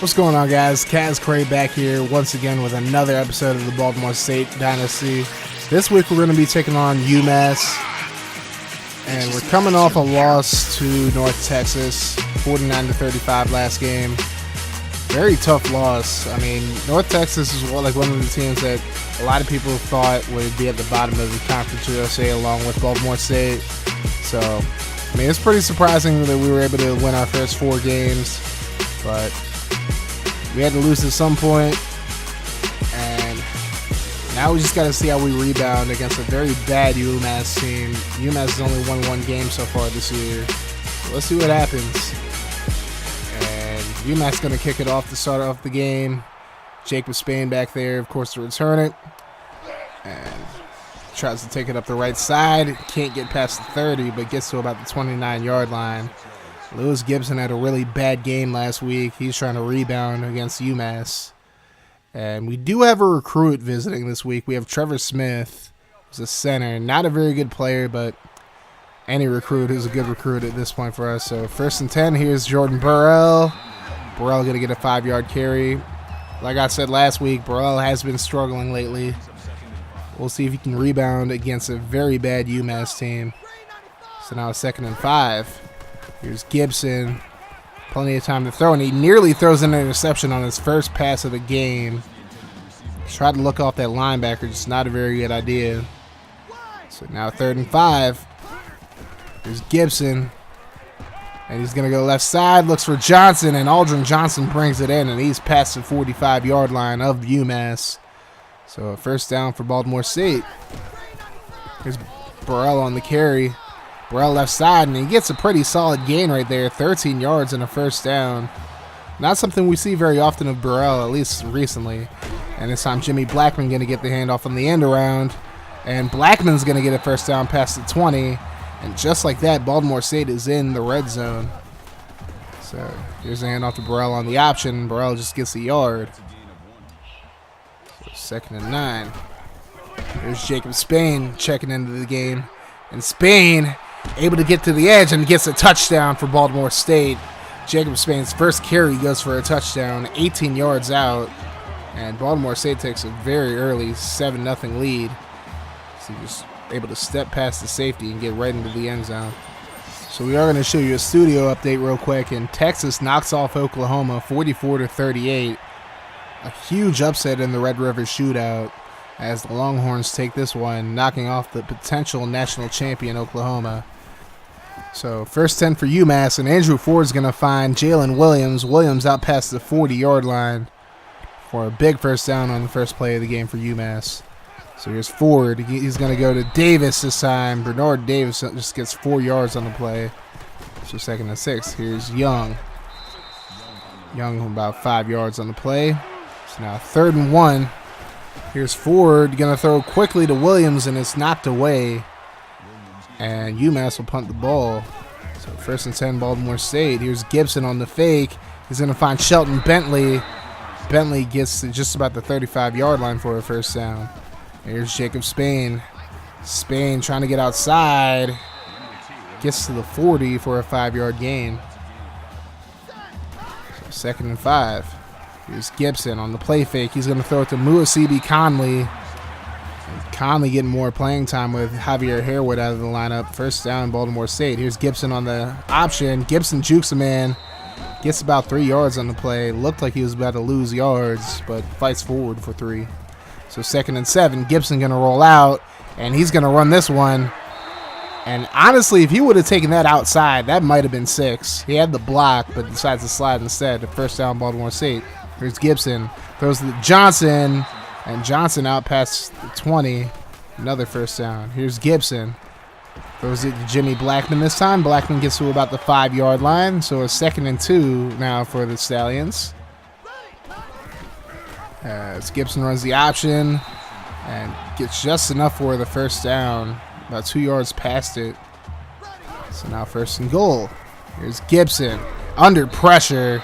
What's going on, guys? Kaz Cray back here once again with another episode of the Baltimore State Dynasty. This week we're going to be taking on UMass, and we're coming off a loss to North Texas, 49-35 last game. Very tough loss. I mean, North Texas is one of the teams that a lot of people thought would be at the bottom of the Conference USA along with Baltimore State. So, I mean, it's pretty surprising that we were able to win our first 4 games, but we had to lose at some point, and now we just got to see how we rebound against a very bad UMass team. UMass has only won 1 game so far this year. So let's see what happens. And UMass going to kick it off to start off the game. Jacob Spain back there, of course, to return it. And tries to take it up the right side. Can't get past the 30, but gets to about the 29-yard line. Louis Gibson had a really bad game last week. He's trying to rebound against UMass. And we do have a recruit visiting this week. We have Trevor Smith, who's a center. Not a very good player, but any recruit is a good recruit at this point for us. So 1st and 10, here's Jordan Burrell. Burrell going to get a 5-yard carry. Like I said last week, Burrell has been struggling lately. We'll see if he can rebound against a very bad UMass team. So now it's 2nd and 5. Here's Gibson. Plenty of time to throw, and he nearly throws an interception on his first pass of the game. Tried to look off that linebacker, just not a very good idea. So now 3rd and 5. Here's Gibson. And he's going to go left side, looks for Johnson, and Aldrin Johnson brings it in, and he's past the 45-yard line of UMass. So a 1st down for Baltimore State. Here's Burrell on the carry. Burrell left side, and he gets a pretty solid gain right there, 13 yards and a 1st down. Not something we see very often of Burrell, at least recently. And this time Jimmy Blackman going to get the handoff on the end around, and Blackman's going to get a 1st down past the 20. And just like that, Baltimore State is in the red zone. So here's a handoff to Burrell on the option. Burrell just gets a yard. So 2nd and 9. Here's Jacob Spain checking into the game. And Spain able to get to the edge and gets a touchdown for Baltimore State. Jacob Spain's first carry goes for a touchdown, 18 yards out. And Baltimore State takes a very early 7-0 lead. So just able to step past the safety and get right into the end zone. So we are going to show you a studio update real quick. And Texas knocks off Oklahoma 44-38. A huge upset in the Red River Shootout, as the Longhorns take this one, knocking off the potential national champion Oklahoma. So 1st 10 for UMass, and Andrew Ford's going to find Jalen Williams. Williams out past the 40-yard line for a big 1st down on the first play of the game for UMass. So here's Ford. He's going to go to Davis this time. Bernard Davis just gets 4 yards on the play. So 2nd and 6. Here's Young. Young about 5 yards on the play. So now 3rd and 1. Here's Ford going to throw quickly to Williams, and it's knocked away. And UMass will punt the ball. So 1st and 10, Baltimore State. Here's Gibson on the fake. He's going to find Shelton Bentley. Bentley gets to just about the 35-yard line for a 1st down. Here's Jacob Spain. Spain trying to get outside. Gets to the 40 for a 5-yard gain. So 2nd and 5. Here's Gibson on the play fake. He's going to throw it to Muasibi Conley. Conley getting more playing time with Javier Harewood out of the lineup. 1st down, Baltimore State. Here's Gibson on the option. Gibson jukes a man. Gets about 3 yards on the play. Looked like he was about to lose yards, but fights forward for 3. So 2nd and 7. Gibson going to roll out, and he's going to run this one. And honestly, if he would have taken that outside, that might have been 6. He had the block, but decides to slide instead. 1st down, Baltimore State. Here's Gibson. Throws to Johnson. And Johnson out past the 20. Another 1st down. Here's Gibson. Throws it to Jimmy Blackman this time. Blackman gets to about the 5-yard line. So a 2nd and 2 now for the Stallions. As Gibson runs the option and gets just enough for the 1st down. About 2 yards past it. So now 1st and goal. Here's Gibson. Under pressure.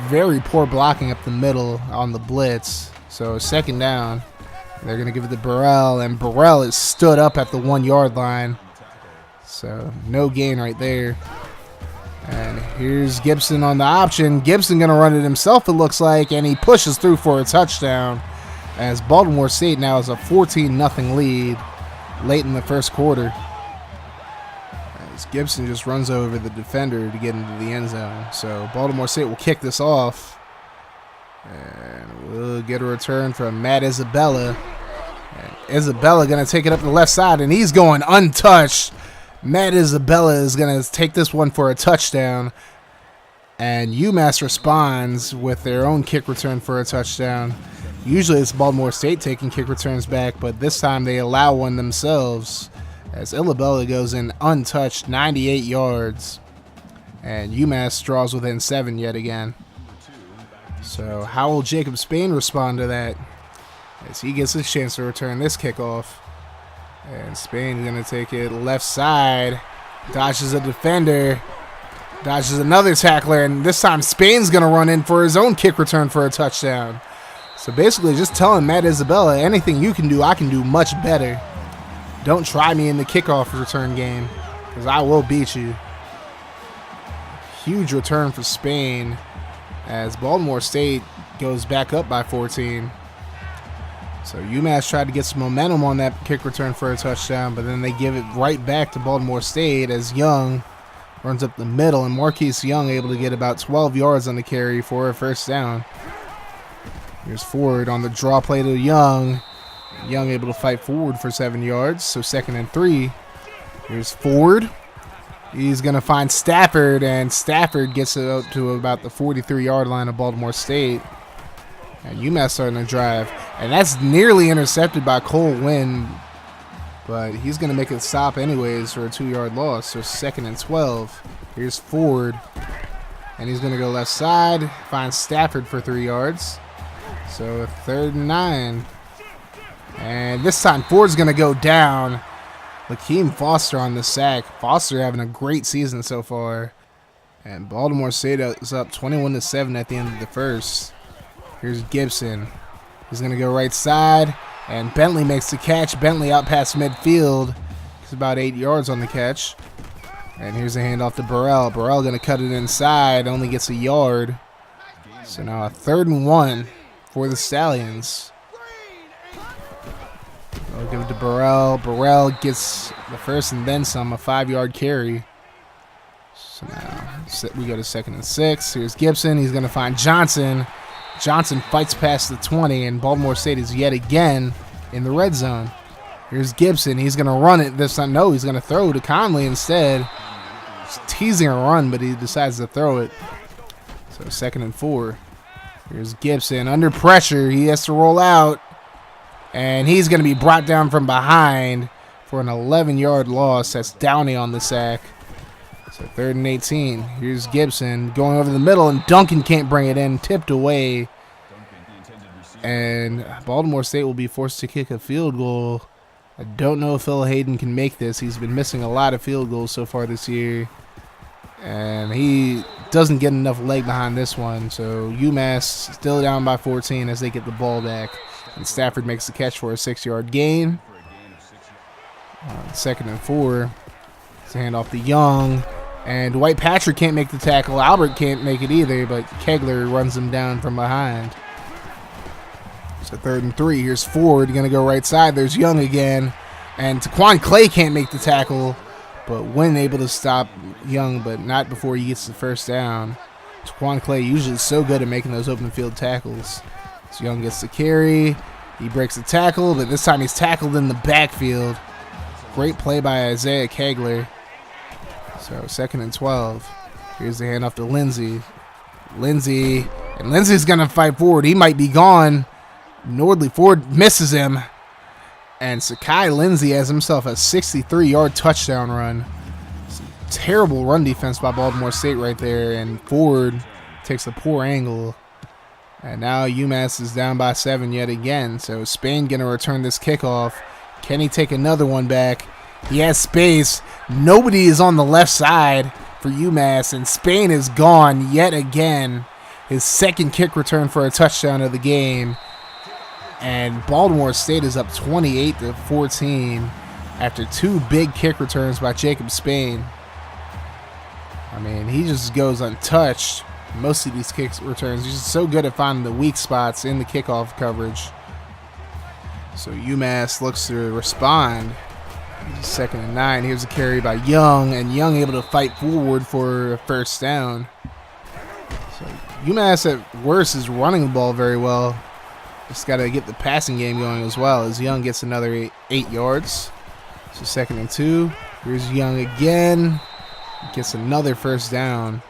Very poor blocking up the middle on the blitz. So 2nd down. They're going to give it to Burrell, and Burrell is stood up at the 1-yard line. So no gain right there. And here's Gibson on the option. Gibson going to run it himself, it looks like, and he pushes through for a touchdown as Baltimore State now has a 14-0 lead late in the first quarter. As Gibson just runs over the defender to get into the end zone. So Baltimore State will kick this off. And we'll get a return from Matt Isabella. And Isabella going to take it up the left side, and he's going untouched. Matt Isabella is going to take this one for a touchdown. And UMass responds with their own kick return for a touchdown. Usually it's Baltimore State taking kick returns back, but this time they allow one themselves as Isabella goes in untouched, 98 yards. And UMass draws within 7 yet again. So how will Jacob Spain respond to that as he gets his chance to return this kickoff? And Spain's going to take it left side, dodges a defender, dodges another tackler, and this time Spain's going to run in for his own kick return for a touchdown. So basically just telling Matt Isabella, anything you can do, I can do much better. Don't try me in the kickoff return game because I will beat you. Huge return for Spain as Baltimore State goes back up by 14. So UMass tried to get some momentum on that kick return for a touchdown, but then they give it right back to Baltimore State as Young runs up the middle, and Marquise Young able to get about 12 yards on the carry for a first down. Here's Ford on the draw play to Young. Young able to fight forward for 7 yards, so 2nd and 3. Here's Ford. He's going to find Stafford, and Stafford gets it up to about the 43-yard line of Baltimore State. And UMass starting to drive. And that's nearly intercepted by Cole Wynn, but he's going to make it stop anyways for a 2-yard loss. So 2nd and 12. Here's Ford, and he's going to go left side, find Stafford for 3 yards. So 3rd and 9. And this time Ford's going to go down. Lakeem Foster on the sack. Foster having a great season so far. And Baltimore State is up 21-7 at the end of the first. Here's Gibson. He's going to go right side, and Bentley makes the catch. Bentley out past midfield. He's about 8 yards on the catch. And here's a handoff to Burrell. Burrell going to cut it inside, only gets a yard. So now a 3rd and 1 for the Stallions. I'll give it to Burrell. Burrell gets the first and then some, a 5-yard carry. So now we go to 2nd and 6. Here's Gibson. He's going to find Johnson. Johnson fights past the 20, and Baltimore State is yet again in the red zone. Here's Gibson. He's going to run it this time. No, he's going to throw to Conley instead. He's teasing a run, but he decides to throw it. So 2nd and 4. Here's Gibson. Under pressure, he has to roll out, and he's going to be brought down from behind for an 11-yard loss. That's Downey on the sack. So 3rd and 18. Here's Gibson going over the middle, and Duncan can't bring it in. Tipped away. And Baltimore State will be forced to kick a field goal. I don't know if Phil Hayden can make this. He's been missing a lot of field goals so far this year. And he doesn't get enough leg behind this one. So UMass still down by 14 as they get the ball back. And Stafford makes the catch for a 6-yard gain. 2nd and 4. It's a handoff to Young. And Dwight Patrick can't make the tackle. Albert can't make it either, but Kegler runs him down from behind. So 3rd and 3. Here's Ford. Going to go right side. There's Young again. And Taquan Clay can't make the tackle, but Wynn able to stop Young, but not before he gets the first down. Taquan Clay usually so good at making those open field tackles. So Young gets the carry. He breaks the tackle, but this time he's tackled in the backfield. Great play by Isaiah Kegler. So 2nd and 12. Here's the handoff to Lindsey. And Lindsey's going to fight forward. He might be gone. Nordley Ford misses him. And Sakai Lindsey has himself a 63-yard touchdown run. Terrible run defense by Baltimore State right there. And Ford takes a poor angle. And now UMass is down by 7 yet again. So Spain going to return this kickoff. Can he take another one back? He has space. Nobody is on the left side for UMass, and Spain is gone yet again. His 2nd kick return for a touchdown of the game. And Baltimore State is up 28-14 after 2 big kick returns by Jacob Spain. I mean, he just goes untouched. Most of these kick returns. He's just so good at finding the weak spots in the kickoff coverage. So UMass looks to respond. 2nd and 9. Here's a carry by Young, and Young able to fight forward for a first down. So UMass at worst is running the ball very well. Just got to get the passing game going as well, as Young gets another 8 yards. So 2nd and 2. Here's Young again. Gets another first down.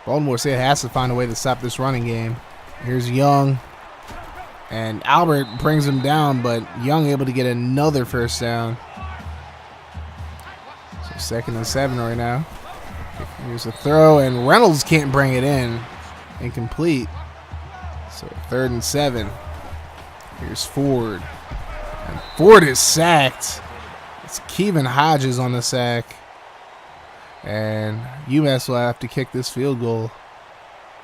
Baltimore State has to find a way to stop this running game. Here's Young. And Albert brings him down, but Young able to get another first down. So 2nd and 7 right now. Here's a throw, and Reynolds can't bring it in. Incomplete. So 3rd and 7. Here's Ford. And Ford is sacked. It's Kevin Hodges on the sack. And UMass will have to kick this field goal.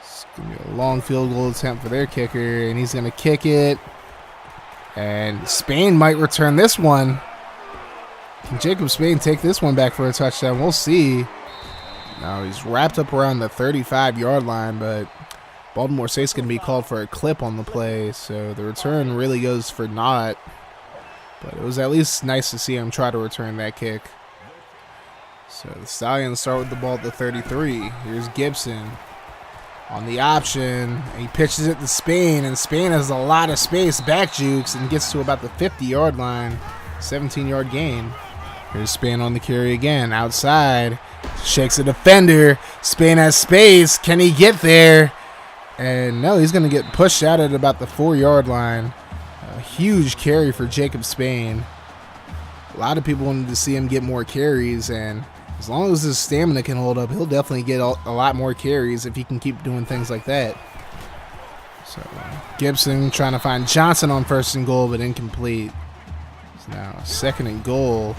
It's going to be a long field goal attempt for their kicker, and he's going to kick it. And Spain might return this one. Can Jacob Spain take this one back for a touchdown? We'll see. Now he's wrapped up around the 35-yard line, but Baltimore State's going to be called for a clip on the play, so the return really goes for naught. But it was at least nice to see him try to return that kick. So the Stallions start with the ball at the 33. Here's Gibson on the option. He pitches it to Spain, and Spain has a lot of space, back jukes, and gets to about the 50-yard line. 17-yard gain. Here's Spain on the carry again. Outside. Shakes a defender. Spain has space. Can he get there? And no, he's going to get pushed out at about the 4-yard line. A huge carry for Jacob Spain. A lot of people wanted to see him get more carries, and as long as his stamina can hold up, he'll definitely get a lot more carries if he can keep doing things like that. So Gibson trying to find Johnson on 1st and goal, but incomplete. So now 2nd and goal.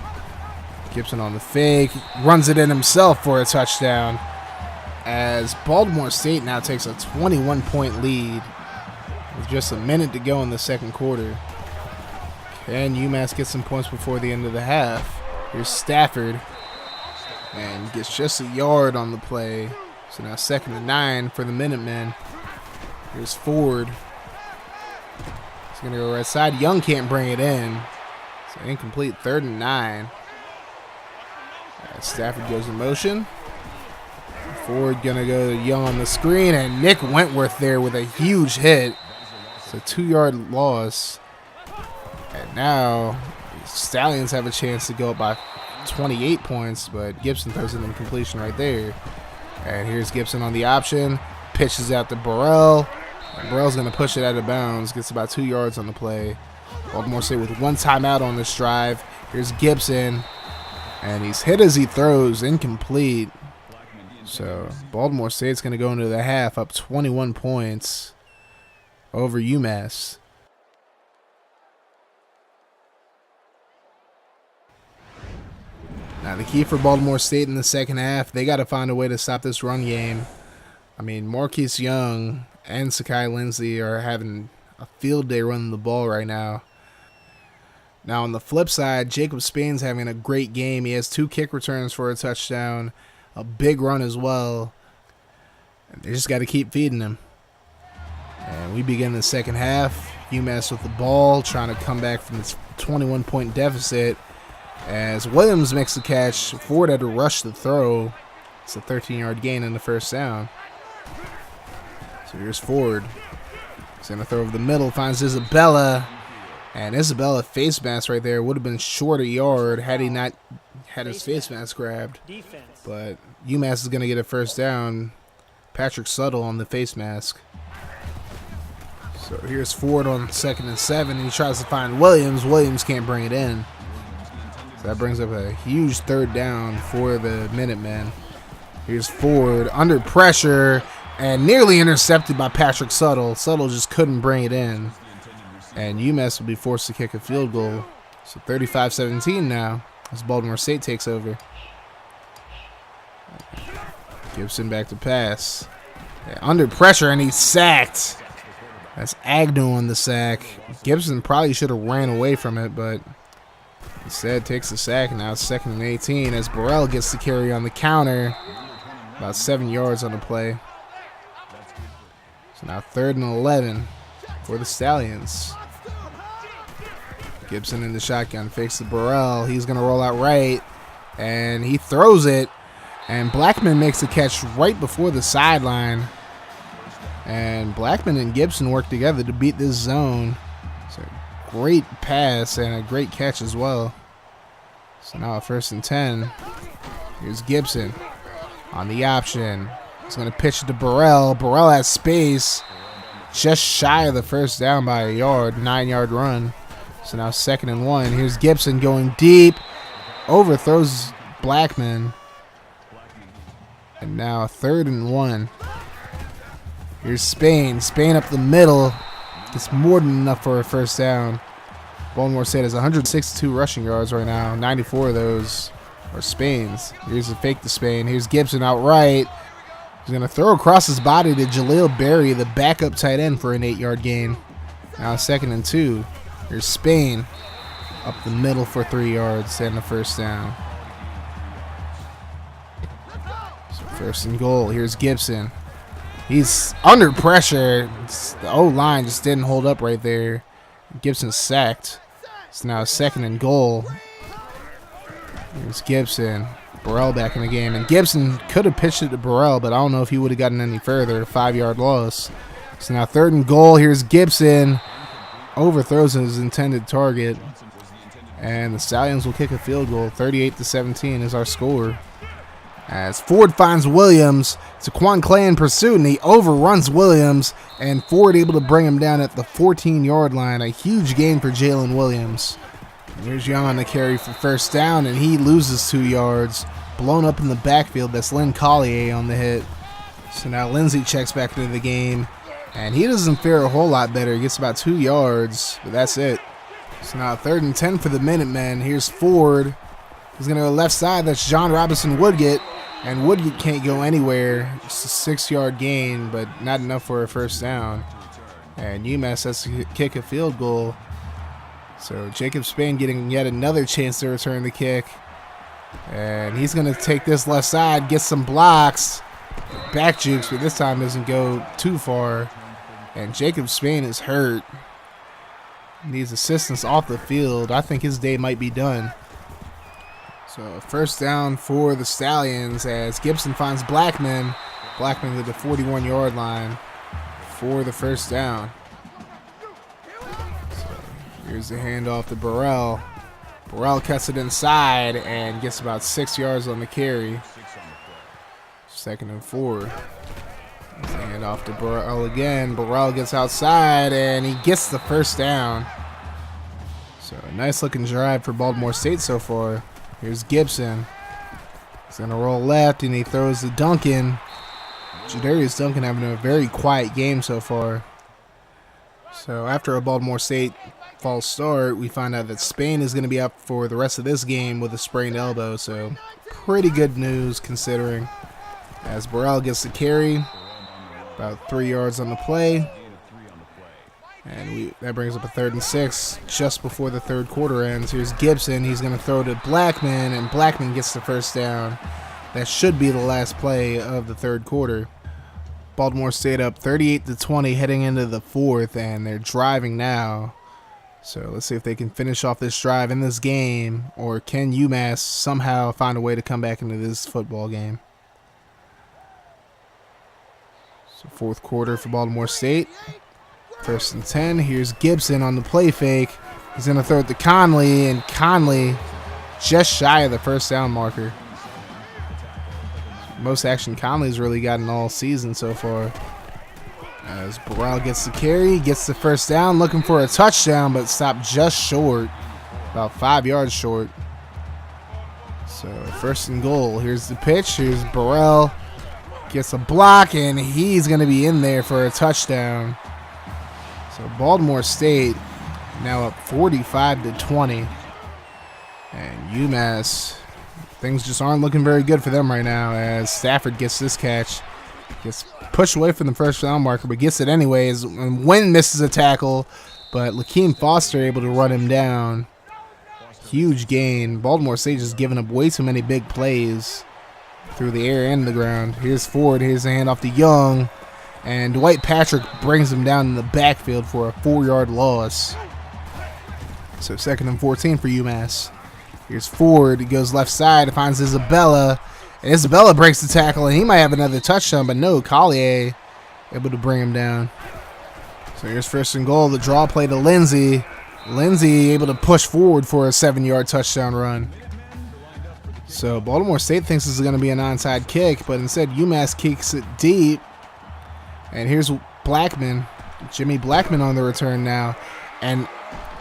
Gibson on the fake, runs it in himself for a touchdown, as Baltimore State now takes a 21-point lead with just a minute to go in the 2nd quarter. Can UMass get some points before the end of the half? Here's Stafford, and gets just a yard on the play. So now 2nd and 9 for the Minutemen. Here's Ford. He's going to go right side. Young can't bring it in. So incomplete. 3rd and 9. Stafford goes in motion. Ford going to go to Young on the screen, and Nick Wentworth there with a huge hit. It's a 2-yard loss. And now Stallions have a chance to go up by 28 points, but Gibson throws in the completion right there. And here's Gibson on the option. Pitches out to Burrell. And Burrell's going to push it out of bounds. Gets about 2 yards on the play. Baltimore State with 1 timeout on this drive. Here's Gibson. And he's hit as he throws. Incomplete. So Baltimore State's going to go into the half up 21 points over UMass. Now, the key for Baltimore State in the 2nd half, they got to find a way to stop this run game. I mean, Marquise Young and Sakai Lindsey are having a field day running the ball right now. Now, on the flip side, Jacob Spain's having a great game. He has 2 kick returns for a touchdown, a big run as well. And they just got to keep feeding him. And we begin the 2nd half. UMass with the ball, trying to come back from this 21-point deficit. As Williams makes the catch, Ford had to rush the throw. It's a 13-yard gain in the 1st down. So here's Ford. He's going to throw over the middle, finds Isabella. And Isabella face mask right there would have been short a yard had he not had his face mask grabbed. But UMass is going to get a 1st down. Patrick Suttle on the face mask. So here's Ford on 2nd and 7. He tries to find Williams. Williams can't bring it in. So that brings up a huge 3rd down for the Minutemen. Here's Ford under pressure and nearly intercepted by Patrick Suttle. Suttle just couldn't bring it in. And UMass will be forced to kick a field goal. So 35-17 now as Baltimore State takes over. Gibson back to pass. Yeah, under pressure, and he's sacked. That's Agnew on the sack. Gibson probably should have ran away from it, but instead takes the sack. Now it's 2nd and 18 as Burrell gets the carry on the counter. About 7 yards on the play. So now 3rd and 11 for the Stallions. Gibson in the shotgun, fakes the Burrell. He's going to roll out right, and he throws it. And Blackman makes a catch right before the sideline. And Blackman and Gibson work together to beat this zone. It's a great pass and a great catch as well. So now 1st and 10. Here's Gibson on the option. He's going to pitch it to Burrell. Burrell has space. Just shy of the first down by a yard. 9-yard run. So now 2nd and 1. Here's Gibson going deep. Overthrows Blackman. And now 3rd and 1. Here's Spain. Spain up the middle. Gets more than enough for a first down. Baltimore State has 162 rushing yards right now. 94 of those are Spain's. Here's a fake to Spain. Here's Gibson outright. He's going to throw across his body to Jaleel Berry, the backup tight end, for an 8-yard gain. Now 2nd and 2. Here's Spain up the middle for 3 yards and the first down. So 1st and goal. Here's Gibson. He's under pressure. The O-line just didn't hold up right there. Gibson sacked. It's now 2nd and goal. Here's Gibson. Burrell back in the game. And Gibson could have pitched it to Burrell, but I don't know if he would have gotten any further. 5-yard loss. So now 3rd and goal. Here's Gibson. Overthrows his intended target. And the Stallions will kick a field goal. 38-17 is our score. As Ford finds Williams, Taquan Clay in pursuit, and he overruns Williams, and Ford able to bring him down at the 14-yard line. A huge gain for Jalen Williams. And here's Young on the carry for first down, and he loses 2 yards. Blown up in the backfield. That's Lynn Collier on the hit. So now Lindsey checks back into the game, and he doesn't fare a whole lot better. He gets about 2 yards, but that's it. So now 3rd and 10 for the Minutemen. Here's Ford. He's going to go left side. That's John Robinson Woodgate. And Woodgate can't go anywhere. It's a 6-yard gain, but not enough for a first down. And UMass has to kick a field goal. So Jacob Spain getting yet another chance to return the kick. And he's going to take this left side, get some blocks. Back jukes, but this time doesn't go too far. And Jacob Spain is hurt. Needs assistance off the field. I think his day might be done. So first down for the Stallions as Gibson finds Blackman. Blackman to the 41-yard line for the first down. So here's the handoff to Burrell. Burrell cuts it inside and gets about 6 yards on the carry. 2nd and 4. Here's the handoff to Burrell again. Burrell gets outside and he gets the first down. So a nice looking drive for Baltimore State so far. Here's Gibson. He's going to roll left, and he throws to Duncan. Jadarius Duncan having a very quiet game so far. So after a Baltimore State false start, we find out that Spain is going to be out for the rest of this game with a sprained elbow. So pretty good news considering. As Burrell gets the carry, about 3 yards on the play. And that brings up a 3rd and 6 just before the 3rd quarter ends. Here's Gibson. He's going to throw to Blackman, and Blackman gets the first down. That should be the last play of the 3rd quarter. Baltimore State up 38-20 heading into the 4th, and they're driving now. So let's see if they can finish off this drive in this game, or can UMass somehow find a way to come back into this football game. So 4th quarter for Baltimore State. 1st and 10. Here's Gibson on the play fake. He's going to throw it to Conley, and Conley just shy of the first down marker. Most action Conley's really gotten all season so far. As Burrell gets the carry, gets the first down, looking for a touchdown, but stopped just short, about 5 yards short. So 1st and goal. Here's the pitch. Here's Burrell. Gets a block, and he's going to be in there for a touchdown. So Baltimore State now up 45-20. And UMass, things just aren't looking very good for them right now as Stafford gets this catch. Gets pushed away from the first down marker, but gets it anyways. And Wynn misses a tackle, but Lakeem Foster able to run him down. Huge gain. Baltimore State just giving up way too many big plays. through the air and the ground. Here's Ford. Here's the handoff to Young. And Dwight Patrick brings him down in the backfield for a 4-yard loss. So 2nd and 14 for UMass. Here's Ford. He goes left side. Finds Isabella. And Isabella breaks the tackle, and he might have another touchdown, but no, Collier able to bring him down. So here's 1st and goal. The draw play to Lindsey. Lindsey able to push forward for a 7-yard touchdown run. So Baltimore State thinks this is going to be an onside kick, but instead UMass kicks it deep. And here's Blackman, Jimmy Blackman on the return now. And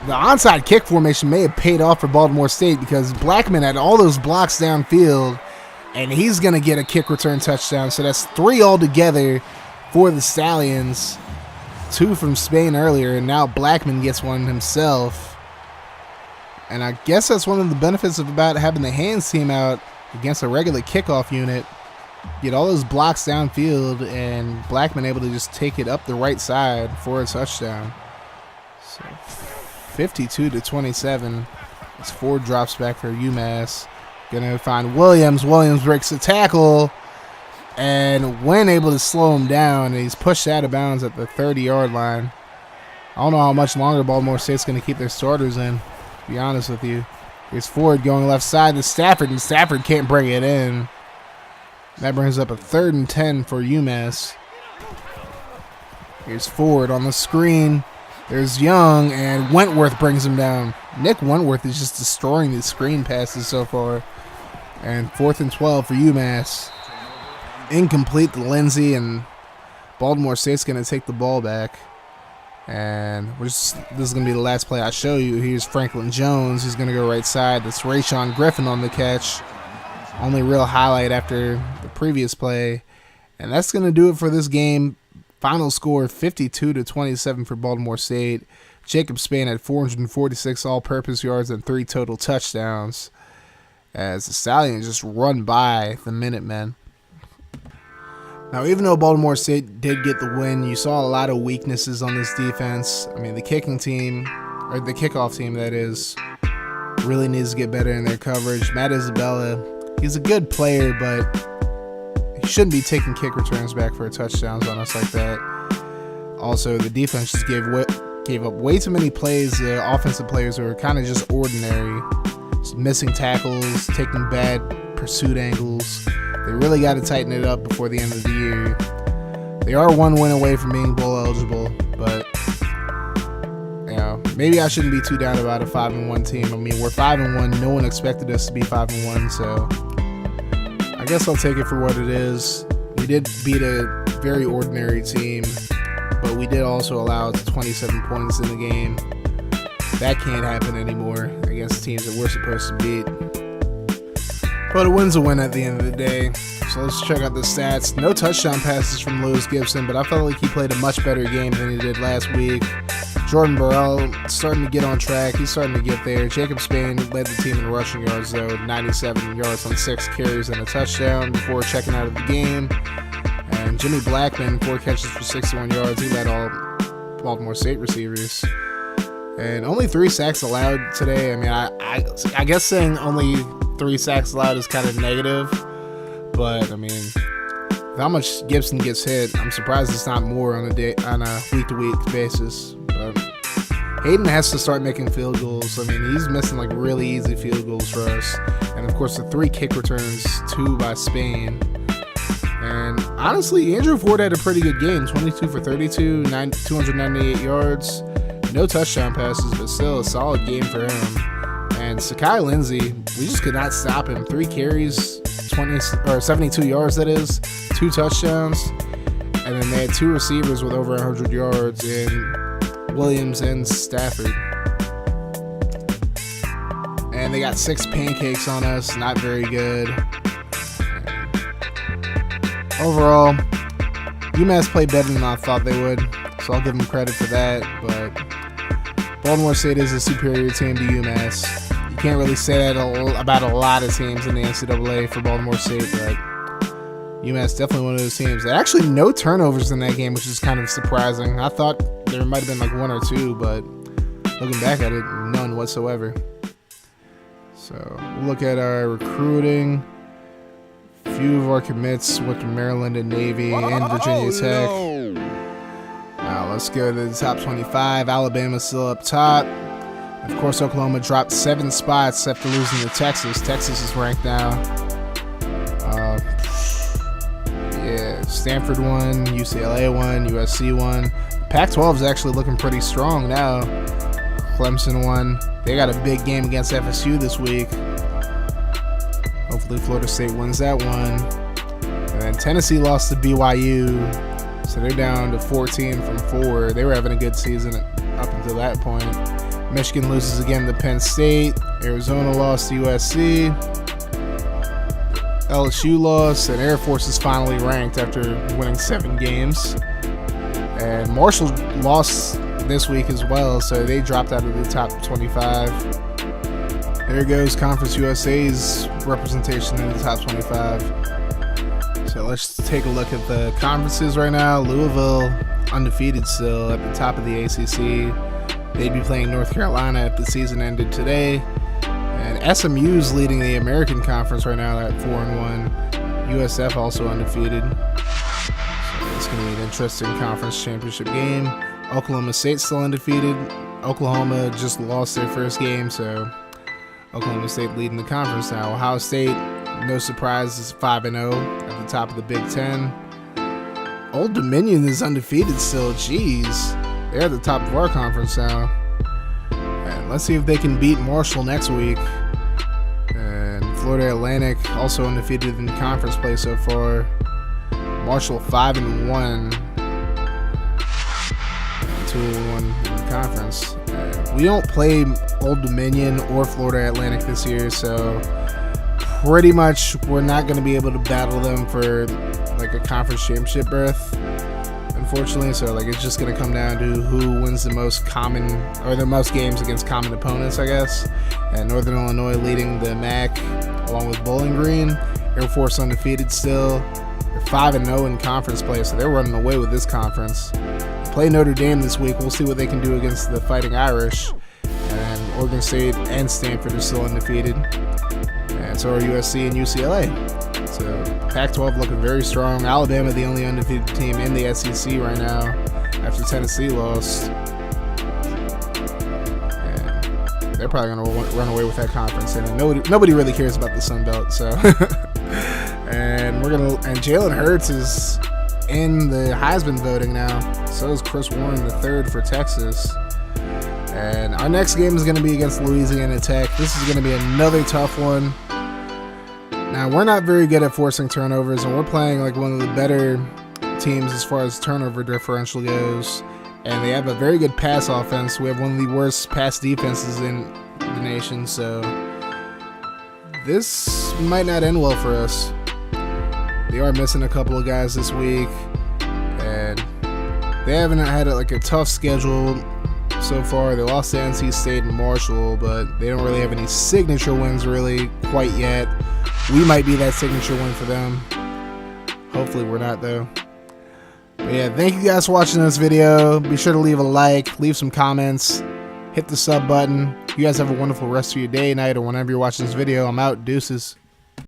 the onside kick formation may have paid off for Baltimore State because Blackman had all those blocks downfield, and he's going to get a kick return touchdown. So that's 3 altogether for the Stallions. 2 from Spain earlier, and now Blackman gets one himself. And I guess that's one of the benefits of about having the hands team out against a regular kickoff unit. Get all those blocks downfield, and Blackman able to just take it up the right side for a touchdown. So 52-27. As Ford drops back for UMass. Gonna find Williams. Williams breaks the tackle, and when able to slow him down, and he's pushed out of bounds at the 30-yard line. I don't know how much longer Baltimore State's gonna keep their starters in, to be honest with you. Here's Ford going left side to Stafford, and Stafford can't bring it in. That brings up a 3rd and 10 for UMass. Here's Ford on the screen. There's Young, and Wentworth brings him down. Nick Wentworth is just destroying the screen passes so far. And 4th and 12 for UMass. Incomplete to Lindsey, and Baltimore State's going to take the ball back. And this is going to be the last play I show you. Here's Franklin Jones. He's going to go right side. That's Rayshon Griffin on the catch. Only real highlight after the previous play. And that's going to do it for this game. Final score 52-27 for Baltimore State. Jacob Spain had 446 all-purpose yards and 3 total touchdowns, as the Stallions just run by the Minutemen. Now, even though Baltimore State did get the win, you saw a lot of weaknesses on this defense. I mean, the kicking team, or the kickoff team that is, really needs to get better in their coverage. Matt Isabella, he's a good player, but he shouldn't be taking kick returns back for touchdowns on us like that. Also, the defense just gave up way too many plays. The offensive players were kind of just ordinary. Just missing tackles, taking bad pursuit angles. They really got to tighten it up before the end of the year. They are 1 win away from being bowl eligible, but you know, maybe I shouldn't be too down about a 5-1 team. I mean, we're 5-1. No one expected us to be 5-1, so I guess I'll take it for what it is. We did beat a very ordinary team, but we did also allow 27 points in the game. That can't happen anymore against teams that we're supposed to beat. But a win's a win at the end of the day. So let's check out the stats. No touchdown passes from Louis Gibson, but I felt like he played a much better game than he did last week. Jordan Burrell starting to get on track. He's starting to get there. Jacob Spain led the team in rushing yards, though, 97 yards on 6 carries and a touchdown before checking out of the game. And Jimmy Blackman, 4 catches for 61 yards. He led all Baltimore State receivers. And only 3 sacks allowed today. I mean, I guess saying only 3 sacks allowed is kind of negative. But, I mean, with how much Gibson gets hit, I'm surprised it's not more on a week-to-week basis. But Hayden has to start making field goals. I mean, he's missing like really easy field goals for us. And, of course, the 3 kick returns, 2 by Spain. And honestly, Andrew Ford had a pretty good game. 22 for 32, 298 yards. No touchdown passes, but still a solid game for him. And Sakai Lindsey, we just could not stop him. 3 carries, 72 yards, that is. 2 touchdowns. And then they had 2 receivers with over 100 yards in Williams and Stafford. And they got 6 pancakes on us. Not very good. Overall, UMass played better than I thought they would, so I'll give them credit for that. But Baltimore State is a superior team to UMass. You can't really say that about a lot of teams in the NCAA for Baltimore State, but UMass definitely one of those teams. Actually, no turnovers in that game, which is kind of surprising. I thought there might have been like 1 or 2, but looking back at it, none whatsoever. So we'll look at our recruiting few of our commits went to Maryland and Navy and Virginia Tech. Now let's go to the top 25. Alabama's still up top. Of course, Oklahoma dropped 7 spots after losing to Texas. Texas is ranked now. Yeah, Stanford won, UCLA won, USC won. Pac-12 is actually looking pretty strong now. Clemson won. They got a big game against FSU this week. Hopefully Florida State wins that one. And then Tennessee lost to BYU, so they're down to 14 from 4. They were having a good season up until that point. Michigan loses again to Penn State. Arizona lost to USC. LSU lost, and Air Force is finally ranked after winning 7 games. And Marshall lost this week as well, so they dropped out of the top 25. There goes Conference USA's representation in the top 25. So let's take a look at the conferences right now. Louisville, undefeated still at the top of the ACC. They'd be playing North Carolina if the season ended today. And SMU's leading the American Conference right now at 4-1. USF also undefeated. So it's going to be an interesting conference championship game. Oklahoma State still undefeated. Oklahoma just lost their first game, so Oklahoma State leading the conference now. Ohio State, no surprise, is 5-0 at the top of the Big Ten. Old Dominion is undefeated still. Jeez, they're at the top of our conference now. And let's see if they can beat Marshall next week. And Florida Atlantic also undefeated in conference play so far. Marshall 5-1. 2-1 in the conference. We don't play Old Dominion or Florida Atlantic this year, so pretty much we're not going to be able to battle them for like a conference championship berth, unfortunately. So like it's just going to come down to who wins the most common or the most games against common opponents, I guess. And Northern Illinois leading the MAC along with Bowling Green. Air Force undefeated still. They're 5-0 in conference play, so they're running away with this conference. Play Notre Dame this week. We'll see what they can do against the Fighting Irish. And Oregon State and Stanford are still undefeated. And so are USC and UCLA. So Pac-12 looking very strong. Alabama the only undefeated team in the SEC right now after Tennessee lost. And they're probably going to run away with that conference. And nobody really cares about the Sun Belt. So and Jalen Hurts is in the Heisman voting now. So is Chris Warren III for Texas. And our next game is going to be against Louisiana Tech. This is going to be another tough one. Now, we're not very good at forcing turnovers, and we're playing like one of the better teams as far as turnover differential goes. And they have a very good pass offense. We have one of the worst pass defenses in the nation, so this might not end well for us. They are missing a couple of guys this week, and they haven't had a tough schedule so far. They lost to NC State and Marshall, but they don't really have any signature wins really quite yet. We might be that signature win for them. Hopefully we're not, though. But yeah, thank you guys for watching this video. Be sure to leave a like, leave some comments, hit the sub button. You guys have a wonderful rest of your day, night, or whenever you're watching this video. I'm out. Deuces.